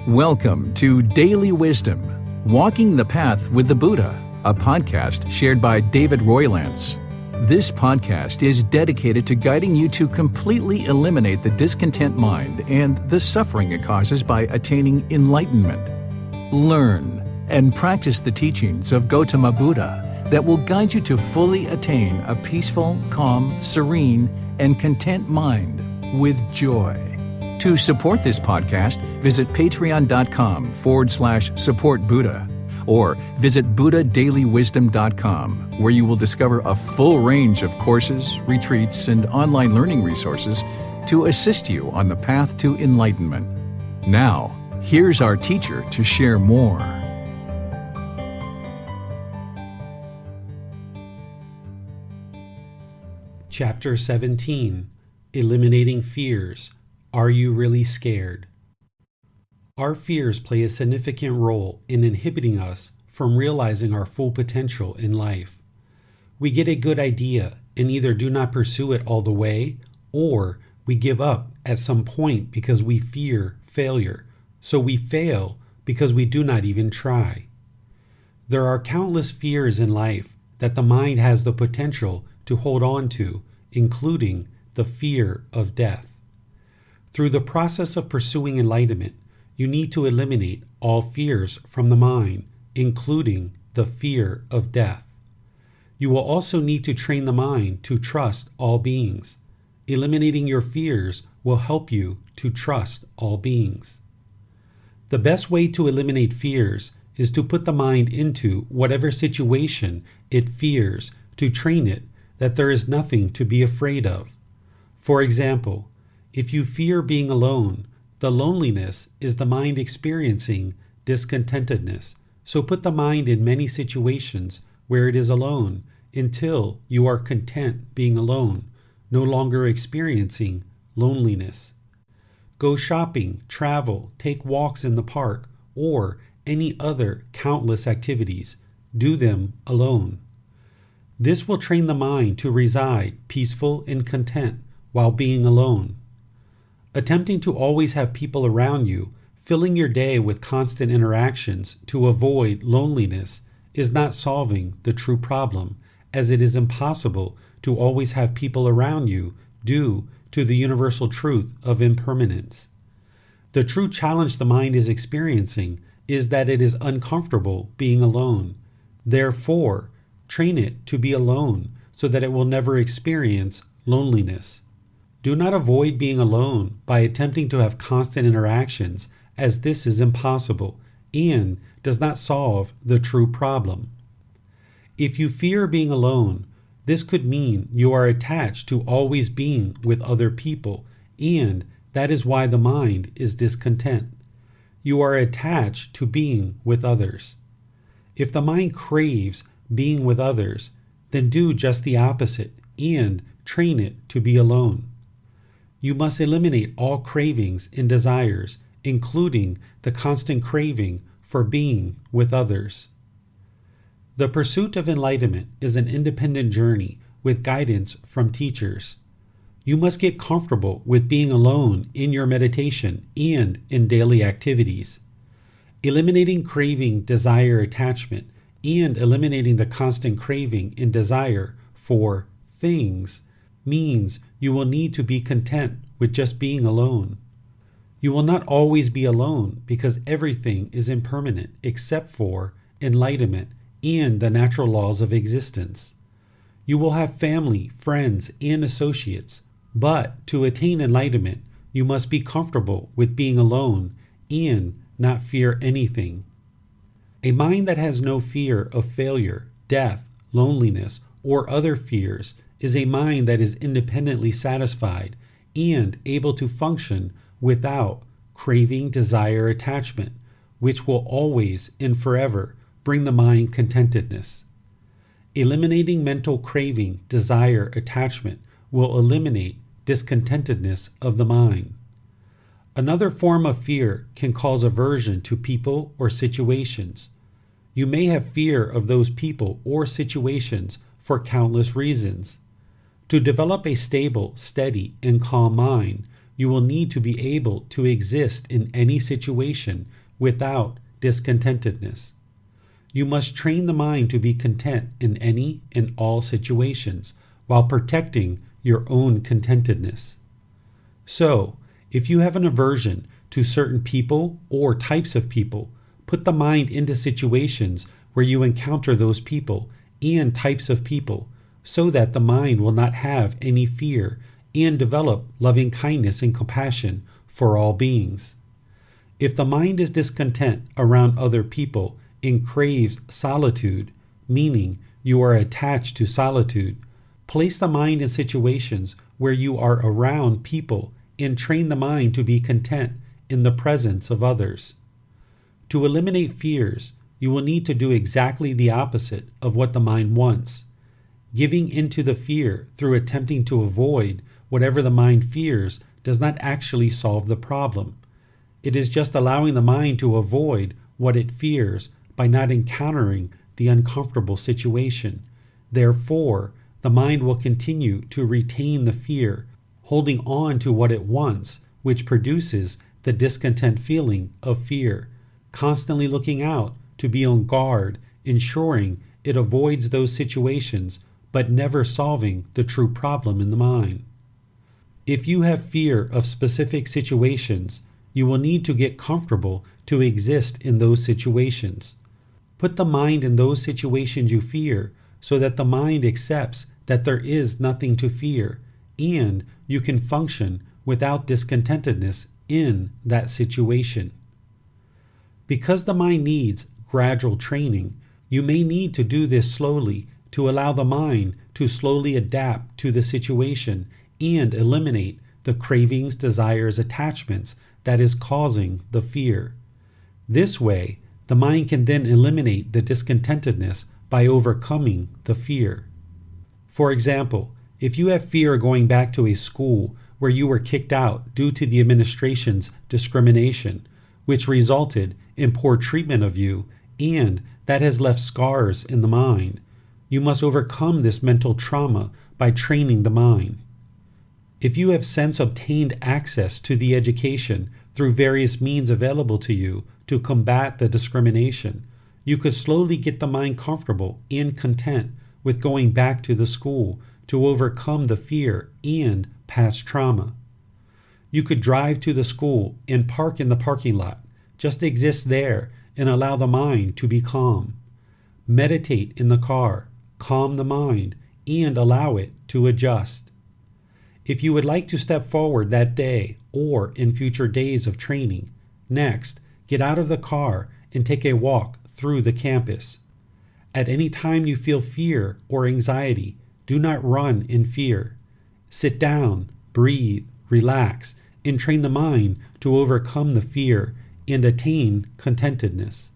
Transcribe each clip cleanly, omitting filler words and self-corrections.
Welcome to Daily Wisdom, Walking the Path with the Buddha, a podcast shared by David Roylance. This podcast is dedicated to guiding you to completely eliminate the discontent mind and the suffering it causes by attaining enlightenment. Learn and practice the teachings of Gotama Buddha that will guide you to fully attain a peaceful, calm, serene, and content mind with joy. To support this podcast, visit patreon.com/support Buddha or visit buddhadailywisdom.com, where you will discover a full range of courses, retreats, and online learning resources to assist you on the path to enlightenment. Now, here's our teacher to share more. Chapter 17, Eliminating Fears. Are you really scared? Our fears play a significant role in inhibiting us from realizing our full potential in life. We get a good idea and either do not pursue it all the way, or we give up at some point because we fear failure. So we fail because we do not even try. There are countless fears in life that the mind has the potential to hold on to, including the fear of death. Through the process of pursuing enlightenment, you need to eliminate all fears from the mind, including the fear of death. You will also need to train the mind to trust all beings. Eliminating your fears will help you to trust all beings. The best way to eliminate fears is to put the mind into whatever situation it fears, to train it that there is nothing to be afraid of. For example, if you fear being alone, the loneliness is the mind experiencing discontentedness. So put the mind in many situations where it is alone until you are content being alone, no longer experiencing loneliness. Go shopping, travel, take walks in the park, or any other countless activities. Do them alone. This will train the mind to reside peaceful and content while being alone. Attempting to always have people around you, filling your day with constant interactions to avoid loneliness, is not solving the true problem, as it is impossible to always have people around you due to the universal truth of impermanence. The true challenge the mind is experiencing is that it is uncomfortable being alone. Therefore, train it to be alone so that it will never experience loneliness. Do not avoid being alone by attempting to have constant interactions, as this is impossible and does not solve the true problem. If you fear being alone, this could mean you are attached to always being with other people, and that is why the mind is discontent. You are attached to being with others. If the mind craves being with others, then do just the opposite and train it to be alone. You must eliminate all cravings and desires, including the constant craving for being with others. The pursuit of enlightenment is an independent journey with guidance from teachers. You must get comfortable with being alone in your meditation and in daily activities. Eliminating craving, desire, attachment, and eliminating the constant craving and desire for things means you will need to be content with just being alone. You will not always be alone because everything is impermanent except for enlightenment and the natural laws of existence. You will have family, friends, and associates, but to attain enlightenment, you must be comfortable with being alone and not fear anything. A mind that has no fear of failure, death, loneliness, or other fears is a mind that is independently satisfied and able to function without craving, desire, attachment, which will always and forever bring the mind contentedness. Eliminating mental craving, desire, attachment will eliminate discontentedness of the mind. Another form of fear can cause aversion to people or situations. You may have fear of those people or situations for countless reasons. To develop a stable, steady, and calm mind, you will need to be able to exist in any situation without discontentedness. You must train the mind to be content in any and all situations while protecting your own contentedness. So, if you have an aversion to certain people or types of people, put the mind into situations where you encounter those people and types of people so that the mind will not have any fear and develop loving kindness and compassion for all beings. If the mind is discontent around other people and craves solitude, meaning you are attached to solitude, place the mind in situations where you are around people and train the mind to be content in the presence of others. To eliminate fears, you will need to do exactly the opposite of what the mind wants. Giving into the fear through attempting to avoid whatever the mind fears does not actually solve the problem. It is just allowing the mind to avoid what it fears by not encountering the uncomfortable situation. Therefore, the mind will continue to retain the fear, holding on to what it wants, which produces the discontent feeling of fear, constantly looking out to be on guard, ensuring it avoids those situations, but never solving the true problem in the mind. If you have fear of specific situations, you will need to get comfortable to exist in those situations. Put the mind in those situations you fear so that the mind accepts that there is nothing to fear, and you can function without discontentedness in that situation. Because the mind needs gradual training, you may need to do this slowly to allow the mind to slowly adapt to the situation and eliminate the cravings, desires, attachments that is causing the fear. This way, the mind can then eliminate the discontentedness by overcoming the fear. For example, if you have fear of going back to a school where you were kicked out due to the administration's discrimination, which resulted in poor treatment of you, and that has left scars in the mind, you must overcome this mental trauma by training the mind. If you have since obtained access to the education through various means available to you to combat the discrimination, you could slowly get the mind comfortable and content with going back to the school to overcome the fear and past trauma. You could drive to the school and park in the parking lot, just exist there and allow the mind to be calm. Meditate in the car, calm the mind, and allow it to adjust. If you would like to step forward that day or in future days of training, next, get out of the car and take a walk through the campus. At any time you feel fear or anxiety, do not run in fear. Sit down, breathe, relax, and train the mind to overcome the fear and attain contentedness.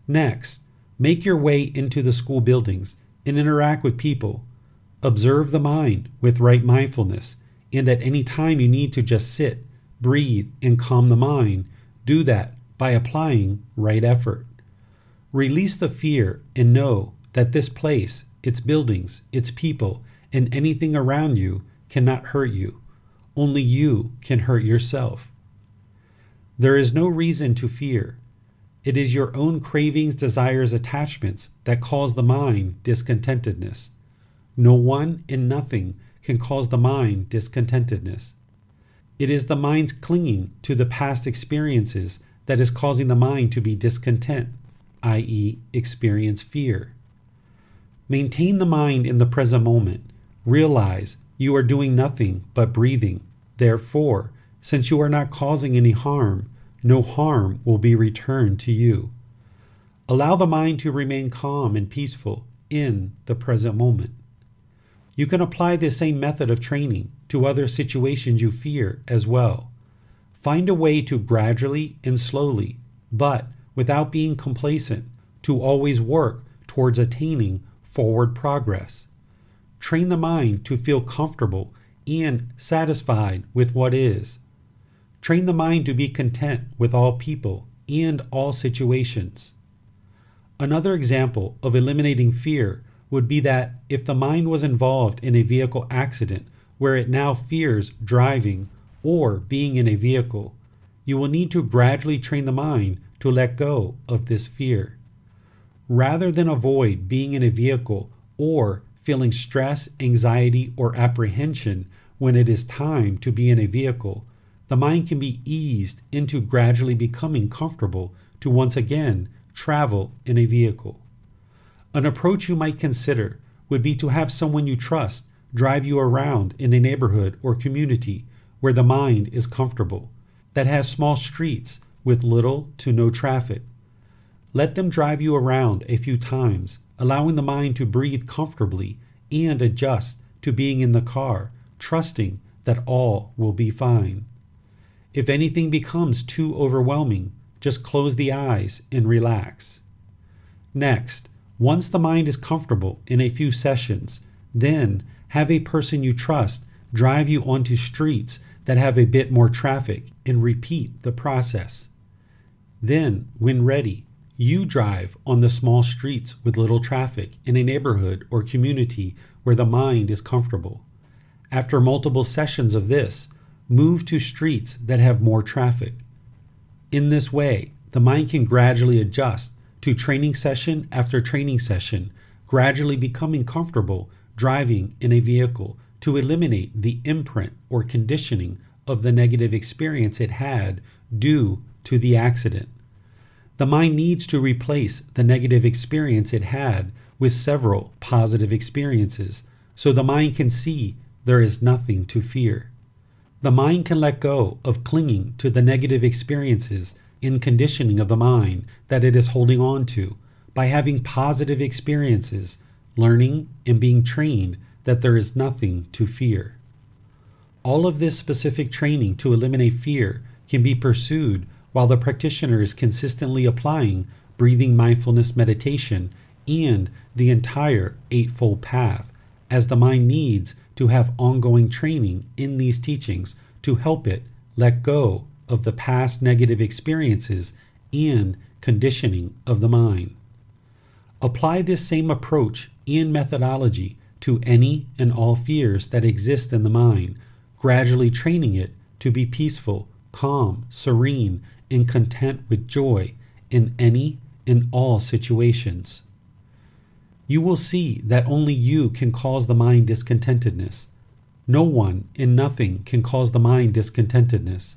Next, make your way into the school buildings and interact with people. Observe the mind with right mindfulness, and at any time you need to just sit, breathe, and calm the mind, do that by applying right effort. Release the fear and know that this place, its buildings, its people, and anything around you cannot hurt you. Only you can hurt yourself. There is no reason to fear. It is your own cravings, desires, attachments that cause the mind discontentedness. No one and nothing can cause the mind discontentedness. It is the mind's clinging to the past experiences that is causing the mind to be discontent, i.e., experience fear. Maintain the mind in the present moment. Realize you are doing nothing but breathing. Therefore, since you are not causing any harm, no harm will be returned to you. Allow the mind to remain calm and peaceful in the present moment. You can apply this same method of training to other situations you fear as well. Find a way to gradually and slowly, but without being complacent, to always work towards attaining forward progress. Train the mind to feel comfortable and satisfied with what is. Train the mind to be content with all people and all situations. Another example of eliminating fear would be that if the mind was involved in a vehicle accident where it now fears driving or being in a vehicle, you will need to gradually train the mind to let go of this fear. Rather than avoid being in a vehicle or feeling stress, anxiety, or apprehension when it is time to be in a vehicle, the mind can be eased into gradually becoming comfortable to once again travel in a vehicle. An approach you might consider would be to have someone you trust drive you around in a neighborhood or community where the mind is comfortable, that has small streets with little to no traffic. Let them drive you around a few times, allowing the mind to breathe comfortably and adjust to being in the car, trusting that all will be fine. If anything becomes too overwhelming, just close the eyes and relax. Next, once the mind is comfortable in a few sessions, then have a person you trust drive you onto streets that have a bit more traffic and repeat the process. Then, when ready, you drive on the small streets with little traffic in a neighborhood or community where the mind is comfortable. After multiple sessions of this, move to streets that have more traffic. In this way, the mind can gradually adjust to training session after training session, gradually becoming comfortable driving in a vehicle to eliminate the imprint or conditioning of the negative experience it had due to the accident. The mind needs to replace the negative experience it had with several positive experiences, so the mind can see there is nothing to fear. The mind can let go of clinging to the negative experiences in conditioning of the mind that it is holding on to by having positive experiences, learning and being trained that there is nothing to fear. All of this specific training to eliminate fear can be pursued while the practitioner is consistently applying breathing mindfulness meditation and the entire Eightfold Path, as the mind needs to have ongoing training in these teachings to help it let go of the past negative experiences and conditioning of the mind. Apply this same approach and methodology to any and all fears that exist in the mind, gradually training it to be peaceful, calm, serene, and content with joy in any and all situations. You will see that only you can cause the mind discontentedness. No one and nothing can cause the mind discontentedness.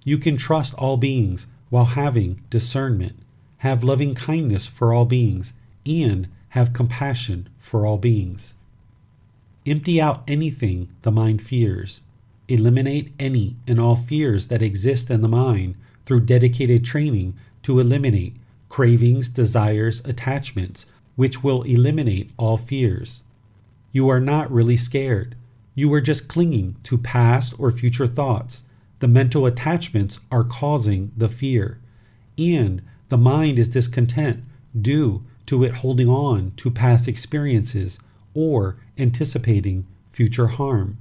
You can trust all beings while having discernment, have loving kindness for all beings, and have compassion for all beings. Empty out anything the mind fears. Eliminate any and all fears that exist in the mind through dedicated training to eliminate cravings, desires, attachments, which will eliminate all fears. You are not really scared. You are just clinging to past or future thoughts. The mental attachments are causing the fear, and the mind is discontent due to it holding on to past experiences or anticipating future harm.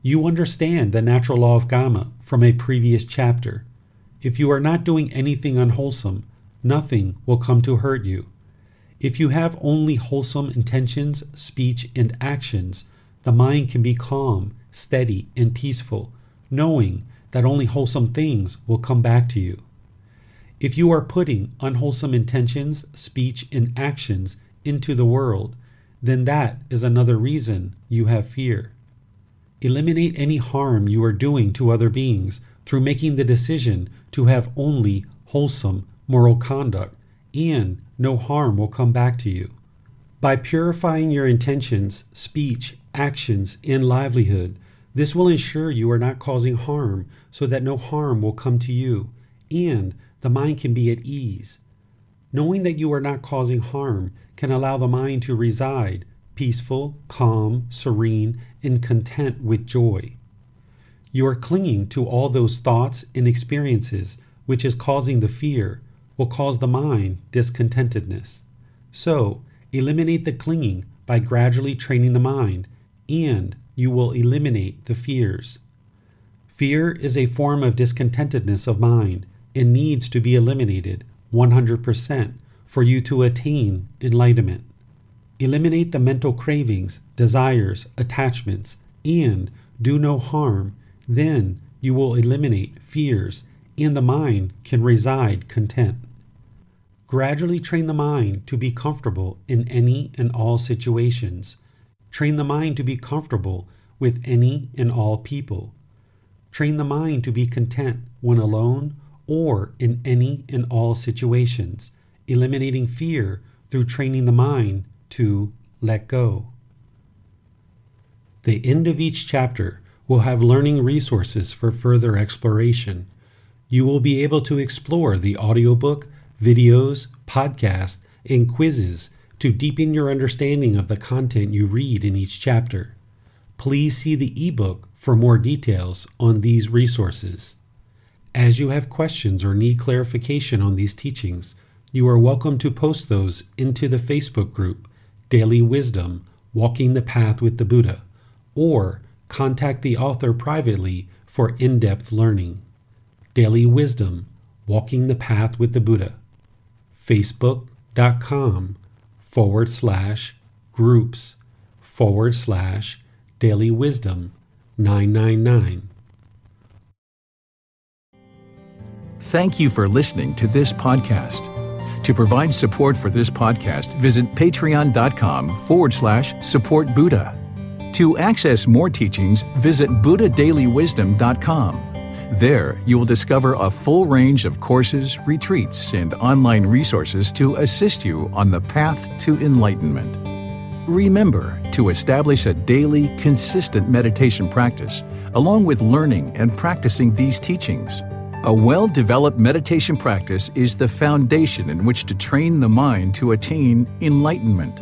You understand the natural law of Gama from a previous chapter. If you are not doing anything unwholesome, nothing will come to hurt you. If you have only wholesome intentions, speech, and actions, the mind can be calm, steady, and peaceful, knowing that only wholesome things will come back to you. If you are putting unwholesome intentions, speech, and actions into the world, then that is another reason you have fear. Eliminate any harm you are doing to other beings through making the decision to have only wholesome moral conduct, and no harm will come back to you. By purifying your intentions, speech, actions, and livelihood, this will ensure you are not causing harm so that no harm will come to you, and the mind can be at ease. Knowing that you are not causing harm can allow the mind to reside peaceful, calm, serene, and content with joy. You are clinging to all those thoughts and experiences which is causing the fear will cause the mind discontentedness. So, eliminate the clinging by gradually training the mind, and you will eliminate the fears. Fear is a form of discontentedness of mind and needs to be eliminated 100% for you to attain enlightenment. Eliminate the mental cravings, desires, attachments, and do no harm. Then you will eliminate fears, and the mind can reside content. Gradually train the mind to be comfortable in any and all situations. Train the mind to be comfortable with any and all people. Train the mind to be content when alone or in any and all situations, eliminating fear through training the mind to let go. The end of each chapter will have learning resources for further exploration. You will be able to explore the audiobook, videos, podcasts, and quizzes to deepen your understanding of the content you read in each chapter. Please see the ebook for more details on these resources. As you have questions or need clarification on these teachings, you are welcome to post those into the Facebook group, Daily Wisdom, Walking the Path with the Buddha, or contact the author privately for in-depth learning. Daily Wisdom, Walking the Path with the Buddha. Facebook.com/groups/Daily Wisdom 999. Thank you for listening to this podcast. To provide support for this podcast, visit patreon.com/support Buddha. To access more teachings, visit buddhadailywisdom.com. There, you will discover a full range of courses, retreats, and online resources to assist you on the path to enlightenment. Remember to establish a daily, consistent meditation practice, along with learning and practicing these teachings. A well-developed meditation practice is the foundation in which to train the mind to attain enlightenment.